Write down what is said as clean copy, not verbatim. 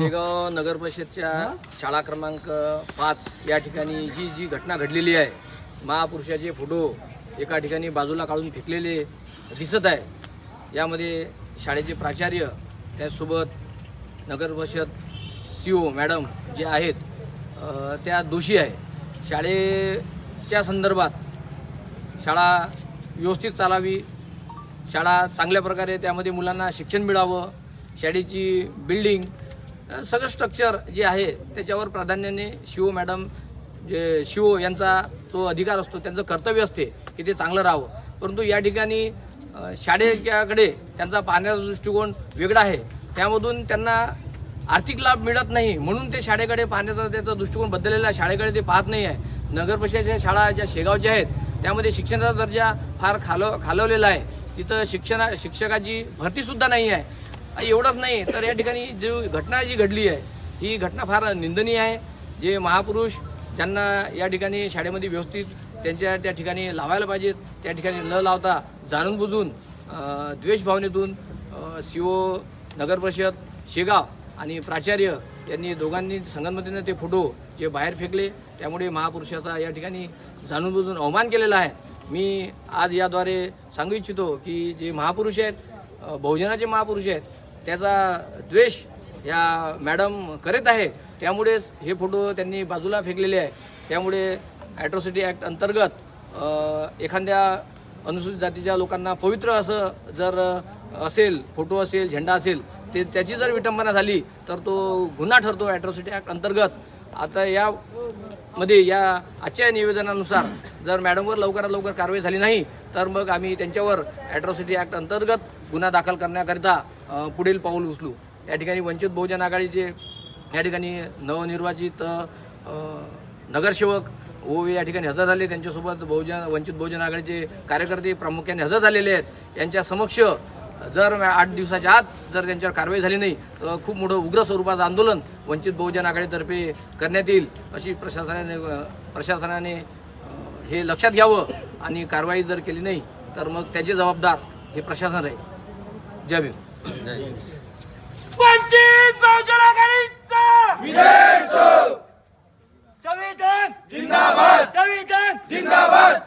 शेगाव नगर परिषदच्या शाळा क्रमांक 5 या ठिकाणी ही जी घटना घडलेली आहे, महापुरुषाचे फोटो एका ठिकाणी बाजूला काढून फेकलेले दिसत आहे। यामध्ये शाळेचे प्राचार्य त्यासोबत नगर परिषद सीओ मॅडम जे आहेत त्या दोषी आहे। शाळेच्या संदर्भात शाळा व्यवस्थित चालावी, शाळा चांगल्या प्रकारे त्यामध्ये मुलांना शिक्षण मिळावं, शाळेची बिल्डिंग सगळं स्ट्रक्चर जे आहे त्याच्यावर प्राधान्याने शिओ मॅडम जे शिओ यांचा जो अधिकार असतो, त्यांचं कर्तव्य असते की ते चांगलं राहावं। परंतु या ठिकाणी शाळेकडे त्यांचा पाहण्याचा दृष्टिकोन वेगळा आहे, त्यामधून त्यांना आर्थिक लाभ मिळत नाही म्हणून ते शाळेकडे पाहण्याचा त्याचा दृष्टिकोन बदललेला आहे, शाळेकडे ते पाहत नाही आहे। नगर परिषदेच्या शाळा ज्या शेगावच्या आहेत त्यामध्ये शिक्षणाचा दर्जा फार खालवलेला आहे, तिथं शिक्षकाची भरतीसुद्धा नाही आहे। एवढंच नाही तर या ठिकाणी जी घटना जी घडली आहे ही घटना फार निंदनीय आहे। जे महापुरुष ज्यांना या ठिकाणी शाळेमध्ये व्यवस्थित त्या ठिकाणी लावायला पाहिजेत, त्या ठिकाणी न लावता जाणून बुजून द्वेषभावनेतून सीओ नगर परिषद शेगाव आणि प्राचार्य यांनी दोघांनी संगनमतीने ते फोटो जे बाहेर फेकले, त्यामुळे महापुरुषाचा या ठिकाणी जाणून बुजून अवमान केलेला आहे। मी आज याद्वारे सांगू इच्छितो की जे महापुरुष आहेत, बहुजनाचे महापुरुष आहेत, त्याचा द्वेष या मॅडम करत आहे, त्यामुळेच हे फोटो त्यांनी बाजूला फेकलेले आहे। त्यामुळे ॲट्रॉसिटी ॲक्ट अंतर्गत एखाद्या अनुसूचित जातीच्या लोकांना पवित्र असं जर असेल, फोटो असेल, झेंडा असेल, त्याची जर विटंबना झाली तर तो गुन्हा ठरतो ॲट्रॉसिटी ॲक्ट अंतर्गत। आता यामध्ये या आजच्या निवेदनानुसार जर मॅडमवर लवकरात लवकर कारवाई झाली नाही तर मग आम्ही त्यांच्यावर ॲट्रॉसिटी ॲक्ट अंतर्गत गुन्हा दाखल करण्याकरिता पुढील पाऊल उचलू। या ठिकाणी वंचित बहुजन आघाडीचे या ठिकाणी नवनिर्वाचित नगरसेवक ओवे या ठिकाणी हजर झाले, त्यांच्यासोबत वंचित बहुजन आघाडीचे कार्यकर्ते प्रामुख्याने हजर झालेले आहेत। यांच्या समक्ष जर 8 दिवसाच्या आत जर त्यांच्यावर कारवाई झाली नाही तर खूप मोठं उग्र स्वरूपाचं आंदोलन वंचित बहुजन आघाडीतर्फे करण्यात येईल अशी प्रशासनाने हे लक्षात घ्यावं आणि कारवाई जर केली नाही तर मग त्याचे जबाबदार हे प्रशासन राहील। जय भीम। वंचित बहुजन आघाडीचा विजय असो। संविधान जिंदाबाद, संविधान जिंदाबाद।